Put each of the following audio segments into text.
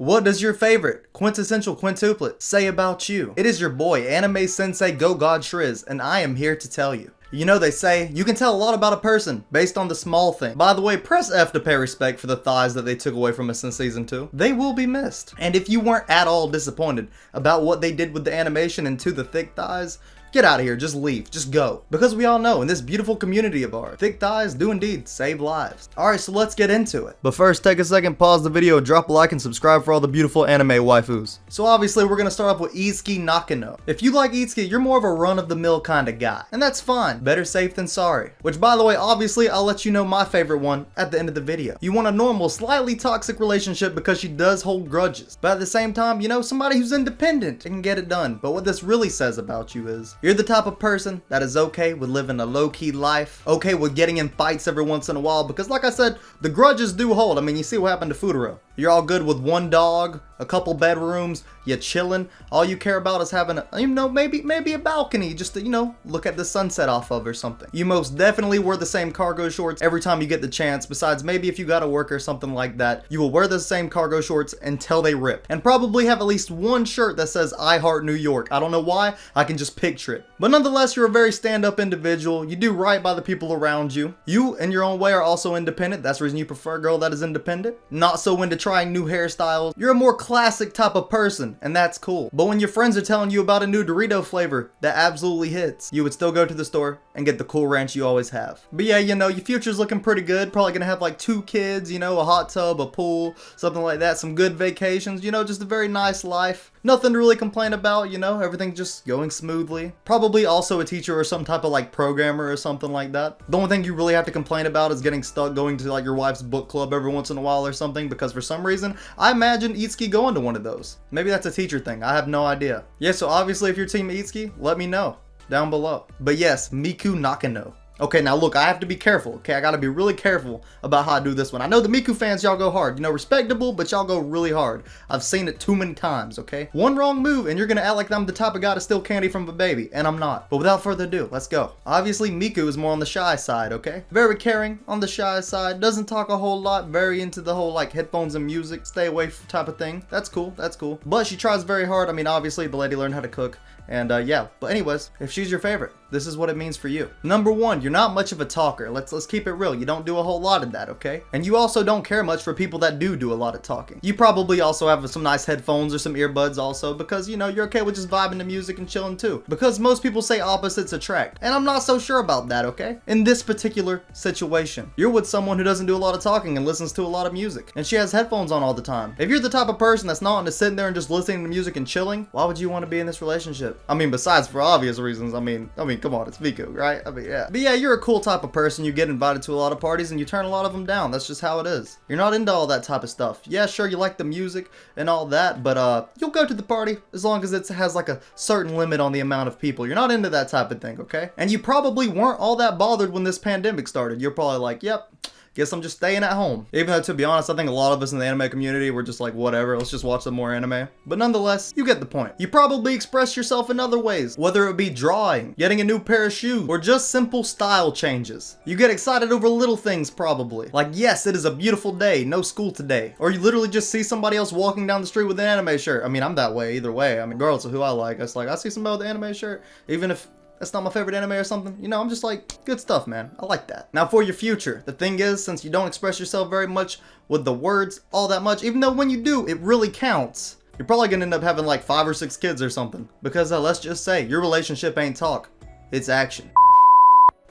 What does your favorite quintessential quintuplet say about you? It is your boy, anime sensei Go God Shriz, and I am here to tell you. You know they say, you can tell a lot about a person based on the small thing. By the way, press F to pay respect for the thighs that they took away from us in season 2. They will be missed. And if you weren't at all disappointed about what they did with the animation and to the thick thighs, get out of here, just leave, just go. Because we all know in this beautiful community of ours, thick thighs do indeed save lives. Alright, so let's get into it. But first, take a second, pause the video, drop a like, and subscribe for all the beautiful anime waifus. So obviously, we're gonna start off with Itsuki Nakano. If you like Itsuki, you're more of a run-of-the-mill kind of guy. And that's fine, better safe than sorry. Which, by the way, obviously, I'll let you know my favorite one at the end of the video. You want a normal, slightly toxic relationship because she does hold grudges. But at the same time, you know, somebody who's independent and can get it done. But what this really says about you is, you're the type of person that is okay with living a low-key life, okay with getting in fights every once in a while, because like I said, the grudges do hold. I mean, you see what happened to Futuro. You're all good with one dog, a couple bedrooms, you're chilling. All you care about is having a, you know, maybe a balcony just to, you know, look at the sunset off of or something. You most definitely wear the same cargo shorts every time you get the chance, besides maybe if you gotta work or something like that, you will wear the same cargo shorts until they rip. And probably have at least one shirt that says I Heart New York. I don't know why, I can just picture it. But nonetheless, you're a very stand-up individual. You do right by the people around you. You, in your own way, are also independent. That's the reason you prefer a girl that is independent. Not so into trying new hairstyles. You're a more classic type of person, and that's cool. But when your friends are telling you about a new Dorito flavor that absolutely hits, you would still go to the store and get the Cool Ranch you always have. But yeah, you know, your future's looking pretty good. Probably gonna have like 2 kids, you know, a hot tub, a pool, something like that. Some good vacations, you know, just a very nice life. Nothing to really complain about, you know, everything just going smoothly. Probably also a teacher or some type of like programmer or something like that. The only thing you really have to complain about is getting stuck going to like your wife's book club every once in a while or something, because for some reason, I imagine Itsuki going to one of those. Maybe that's a teacher thing, I have no idea. Yeah, so obviously if you're team Itsuki, let me know down below. But yes, Miku Nakano. Okay, now look, I have to be careful, okay? I gotta be really careful about how I do this one. I know the Miku fans, y'all go hard. You know, respectable, but y'all go really hard. I've seen it too many times, okay? One wrong move, and you're gonna act like I'm the type of guy to steal candy from a baby, and I'm not. But without further ado, let's go. Obviously, Miku is more on the shy side, okay? Very caring, on the shy side, doesn't talk a whole lot, very into the whole, like, headphones and music, stay away type of thing. That's cool, that's cool. But she tries very hard. I mean, obviously, the lady learned how to cook. And yeah, but anyways, if she's your favorite, this is what it means for you. Number 1, you're not much of a talker. Let's keep it real. You don't do a whole lot of that, okay? And you also don't care much for people that do a lot of talking. You probably also have some nice headphones or some earbuds also, because, you know, you're okay with just vibing to music and chilling too. Because most people say opposites attract, and I'm not so sure about that, okay? In this particular situation, you're with someone who doesn't do a lot of talking and listens to a lot of music, and she has headphones on all the time. If you're the type of person that's not into sitting there and just listening to music and chilling, why would you want to be in this relationship? I mean, besides for obvious reasons, I mean, come on, it's Miku, right? I mean, yeah. But yeah, you're a cool type of person. You get invited to a lot of parties and you turn a lot of them down. That's just how it is. You're not into all that type of stuff. Yeah, sure, you like the music and all that, but you'll go to the party as long as it has like a certain limit on the amount of people. You're not into that type of thing, okay? And you probably weren't all that bothered when this pandemic started. You're probably like, yep, guess I'm just staying at home. Even though, to be honest, I think a lot of us in the anime community were just like, whatever, let's just watch some more anime. But nonetheless, you get the point. You probably express yourself in other ways, whether it be drawing, getting a new pair of shoes, or just simple style changes. You get excited over little things probably. Like, yes, it is a beautiful day, no school today. Or you literally just see somebody else walking down the street with an anime shirt. I mean, I'm that way either way. I mean, girls are who I like. It's like, I see somebody with an anime shirt, even if that's not my favorite anime or something, you know, I'm just like, good stuff, man. I like that. Now for your future, the thing is, since you don't express yourself very much with the words all that much, even though when you do, it really counts, you're probably gonna end up having like 5 or 6 kids or something. Because let's just say, your relationship ain't talk, it's action.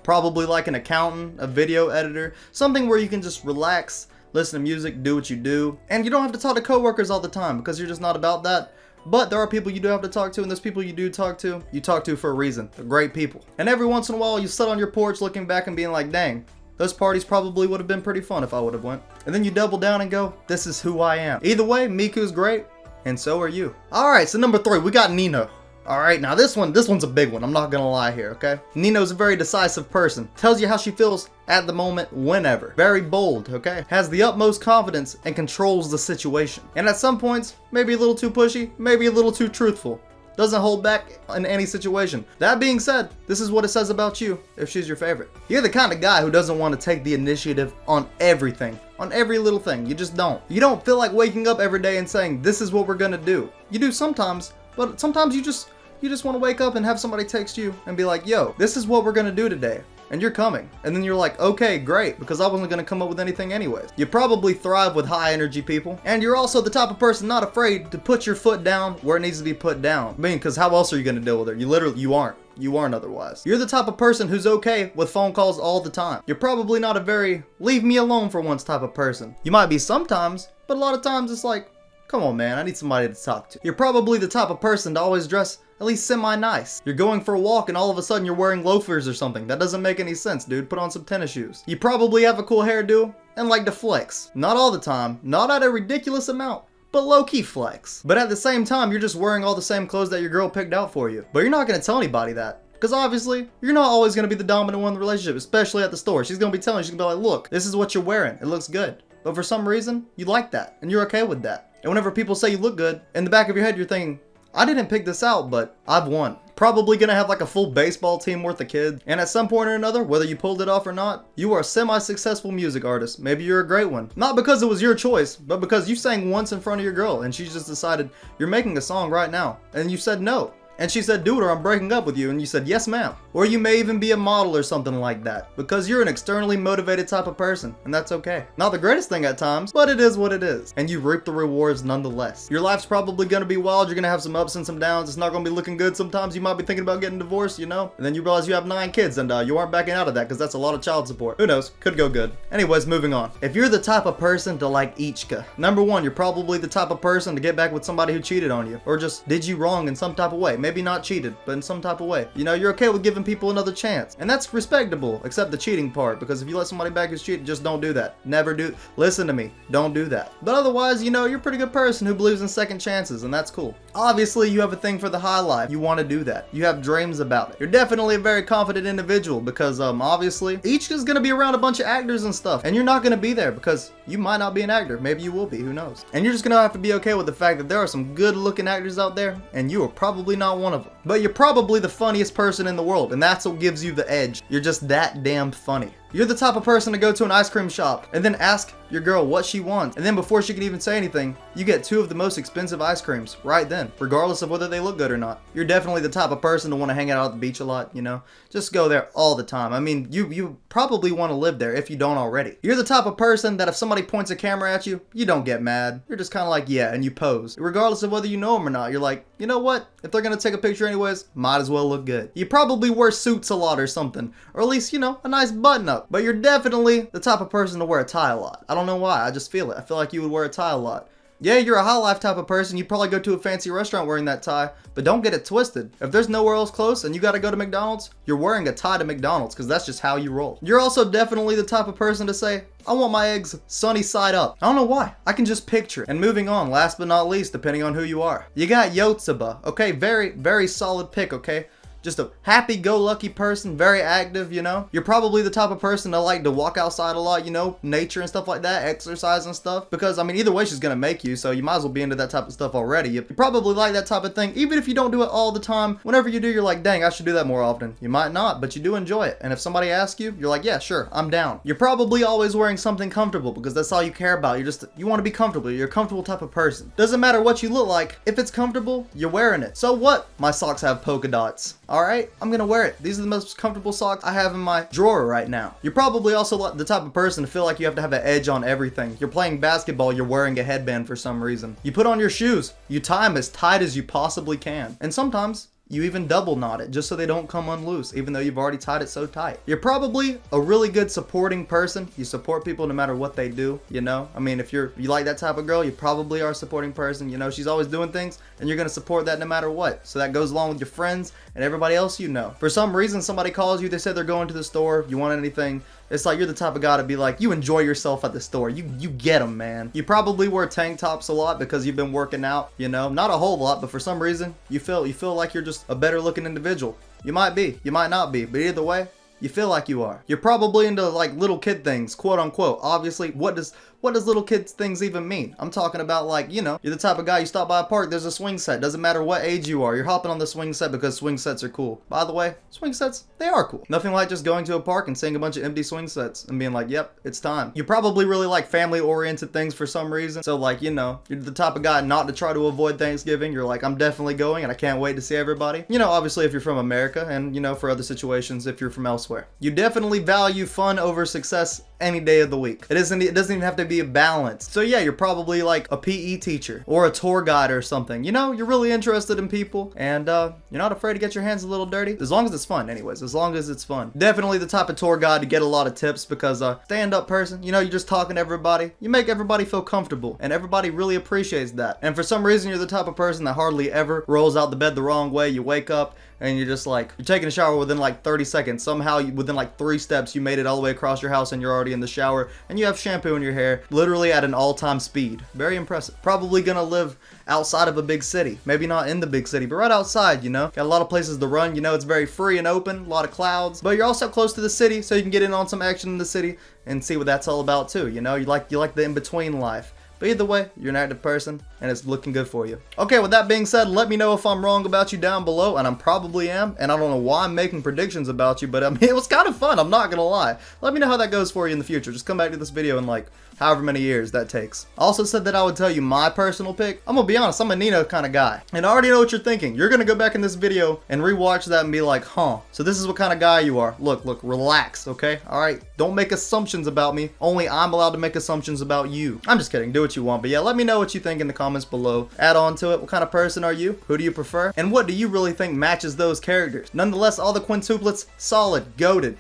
Probably like an accountant, a video editor, something where you can just relax, listen to music, do what you do, and you don't have to talk to coworkers all the time because you're just not about that. But there are people you do have to talk to, and those people you do talk to, you talk to for a reason. They're great people. And every once in a while, you sit on your porch looking back and being like, dang, those parties probably would have been pretty fun if I would have went. And then you double down and go, this is who I am. Either way, Miku's great, and so are you. Alright, so number 3, we got Nino. Alright, now this one's a big one. I'm not gonna lie here, okay? Nino's a very decisive person. Tells you how she feels at the moment, whenever. Very bold, okay? Has the utmost confidence and controls the situation. And at some points, maybe a little too pushy, maybe a little too truthful. doesn't hold back in any situation. That being said, this is what it says about you if she's your favorite. You're the kind of guy who doesn't want to take the initiative on everything. On every little thing. You just don't. You don't feel like waking up every day and saying, this is what we're gonna do. You do sometimes, but sometimes you just want to wake up and have somebody text you and be like, yo, this is what we're gonna do today. And you're coming. And then you're like, okay, great, because I wasn't gonna come up with anything anyways. You probably thrive with high energy people. And you're also the type of person not afraid to put your foot down where it needs to be put down. I mean, because how else are you gonna deal with it? You aren't. You aren't otherwise. You're the type of person who's okay with phone calls all the time. You're probably not a very leave me alone for once type of person. You might be sometimes, but a lot of times it's like, come on man, I need somebody to talk to. You're probably the type of person to always dress at least semi-nice. You're going for a walk and all of a sudden you're wearing loafers or something. That doesn't make any sense, dude. Put on some tennis shoes. You probably have a cool hairdo and like to flex. Not all the time, not at a ridiculous amount, but low-key flex. But at the same time, you're just wearing all the same clothes that your girl picked out for you. But you're not gonna tell anybody that. Because obviously, you're not always gonna be the dominant one in the relationship, especially at the store. She's gonna be telling you, she's gonna be like, look, this is what you're wearing. It looks good. But for some reason, you like that, and you're okay with that. And whenever people say you look good, in the back of your head, you're thinking, I didn't pick this out, but I've won. Probably gonna have like a full baseball team worth of kids. And at some point or another, whether you pulled it off or not, you are a semi-successful music artist. Maybe you're a great one. Not because it was your choice, but because you sang once in front of your girl and she just decided, you're making a song right now. And you said no. And she said, dude, or I'm breaking up with you. And you said, yes, ma'am. Or you may even be a model or something like that. Because you're an externally motivated type of person. And that's okay. Not the greatest thing at times, but it is what it is. And you reap the rewards nonetheless. Your life's probably going to be wild. You're going to have some ups and some downs. It's not going to be looking good. Sometimes you might be thinking about getting divorced, you know? And then you realize you have 9 kids and you aren't backing out of that because that's a lot of child support. Who knows? Could go good. Anyways, moving on. If you're the type of person to like Ichika, number one, you're probably the type of person to get back with somebody who cheated on you. Or just did you wrong in some type of way. Maybe not cheated, but in some type of way. You know, you're okay with giving people another chance. And that's respectable, except the cheating part. Because if you let somebody back who's cheated, just don't do that. Never do. Listen to me. Don't do that. But otherwise, you know, you're a pretty good person who believes in second chances, and that's cool. Obviously, you have a thing for the high life. You want to do that. You have dreams about it. You're definitely a very confident individual because, obviously, Ichika's gonna be around a bunch of actors and stuff. And you're not gonna be there because you might not be an actor. Maybe you will be. Who knows? And you're just gonna have to be okay with the fact that there are some good-looking actors out there, and you are probably not one of them. But you're probably the funniest person in the world, and that's what gives you the edge. You're just that damn funny. You're the type of person to go to an ice cream shop and then ask your girl what she wants, and then before she can even say anything, you get 2 of the most expensive ice creams right then, regardless of whether they look good or not. You're definitely the type of person to want to hang out at the beach a lot, you know? Just go there all the time. I mean, you probably want to live there if you don't already. You're the type of person that if somebody points a camera at you, you don't get mad. You're just kind of like, yeah, and you pose. Regardless of whether you know them or not, you're like, you know what? If they're gonna take a picture anyways, might as well look good. You probably wear suits a lot or something, or at least, you know, a nice button up. But you're definitely the type of person to wear a tie a lot. I don't know why, I just feel it. I feel like you would wear a tie a lot. Yeah, you're a high life type of person. You probably go to a fancy restaurant wearing that tie, but don't get it twisted. If there's nowhere else close and you gotta go to McDonald's, you're wearing a tie to McDonald's because that's just how you roll. You're also definitely the type of person to say, I want my eggs sunny side up. I don't know why. I can just picture it. And moving on, last but not least, depending on who you are. You got Yotsuba. Okay, very, very solid pick, okay? Just a happy-go-lucky person, very active, you know? You're probably the type of person that like to walk outside a lot, you know? Nature and stuff like that, exercise and stuff. Because, I mean, either way she's gonna make you, so you might as well be into that type of stuff already. You probably like that type of thing, even if you don't do it all the time. Whenever you do, you're like, dang, I should do that more often. You might not, but you do enjoy it. And if somebody asks you, you're like, yeah, sure, I'm down. You're probably always wearing something comfortable because that's all you care about. You want to be comfortable. You're a comfortable type of person. Doesn't matter what you look like. If it's comfortable, you're wearing it. So what? My socks have polka dots. Alright, I'm gonna wear it. These are the most comfortable socks I have in my drawer right now. You're probably also the type of person to feel like you have to have an edge on everything. You're playing basketball, you're wearing a headband for some reason. You put on your shoes, you tie them as tight as you possibly can. And sometimes, you even double knot it just so they don't come unloose, even though you've already tied it so tight. You're probably a really good supporting person. You support people no matter what they do, you know? I mean, if you like that type of girl, you probably are a supporting person. You know, she's always doing things, and you're gonna support that no matter what. So that goes along with your friends and everybody else you know. For some reason, somebody calls you, they say they're going to the store, you want anything, it's like you're the type of guy to be like, you enjoy yourself at the store. You get them, man. You probably wear tank tops a lot because you've been working out, you know? Not a whole lot, but for some reason, you feel like you're just a better looking individual. You might be, you might not be, but either way, You feel like you are. You're probably into like little kid things, quote unquote. Obviously, what does little kids things even mean? I'm talking about like, you know, you're the type of guy, you stop by a park, there's a swing set. Doesn't matter what age you are. You're hopping on the swing set because swing sets are cool. By the way, swing sets, they are cool. Nothing like just going to a park and seeing a bunch of empty swing sets and being like, yep, it's time. You probably really like family-oriented things for some reason. So like, you know, you're the type of guy not to try to avoid Thanksgiving. You're like, I'm definitely going and I can't wait to see everybody. You know, obviously if you're from America, and you know, for other situations if you're from elsewhere. You definitely value fun over success any day of the week. It doesn't even have to be a balance. So yeah, you're probably like a PE teacher or a tour guide or something. You know, you're really interested in people and you're not afraid to get your hands a little dirty. As long as it's fun anyways, as long as it's fun. Definitely the type of tour guide to get a lot of tips because stand-up person, you know, you're just talking to everybody. You make everybody feel comfortable and everybody really appreciates that. And for some reason, you're the type of person that hardly ever rolls out the bed the wrong way. You wake up and you're just like, you're taking a shower within like 30 seconds. Somehow, within like 3 steps, you made it all the way across your house and you're already in the shower and you have shampoo in your hair, literally at an all-time speed. Very impressive. Probably gonna live outside of a big city. Maybe not in the big city, but right outside, you know? Got a lot of places to run, you know, it's very free and open, a lot of clouds, but you're also close to the city, so you can get in on some action in the city and see what that's all about too, you know? You like the in-between life. But either way, you're an active person, and it's looking good for you. Okay, with that being said, let me know if I'm wrong about you down below, and I probably am, and I don't know why I'm making predictions about you, but I mean, it was kind of fun, I'm not gonna lie. Let me know how that goes for you in the future. Just come back to this video in like however many years that takes. I also said that I would tell you my personal pick. I'm gonna be honest, I'm a Nino kind of guy. And I already know what you're thinking. You're gonna go back in this video and rewatch that and be like, huh, so this is what kind of guy you are. Look, relax, okay? All right, don't make assumptions about me. Only I'm allowed to make assumptions about you. I'm just kidding, do what you want. But yeah, let me know what you think in the comments below. Add on to it, what kind of person are you? Who do you prefer? And what do you really think matches those characters? Nonetheless, all the quintuplets, solid, goated.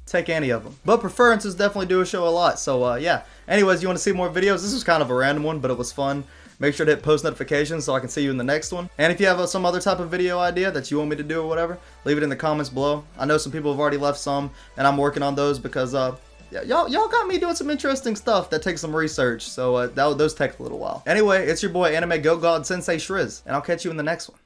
Take any of them. But preferences definitely do show a lot. So yeah. Anyways, you want to see more videos? This was kind of a random one, but it was fun. Make sure to hit post notifications so I can see you in the next one. And if you have some other type of video idea that you want me to do or whatever, leave it in the comments below. I know some people have already left some, and I'm working on those because yeah, y'all got me doing some interesting stuff that takes some research. So those take a little while. Anyway, it's your boy Anime Go God Sensei Shriz, and I'll catch you in the next one.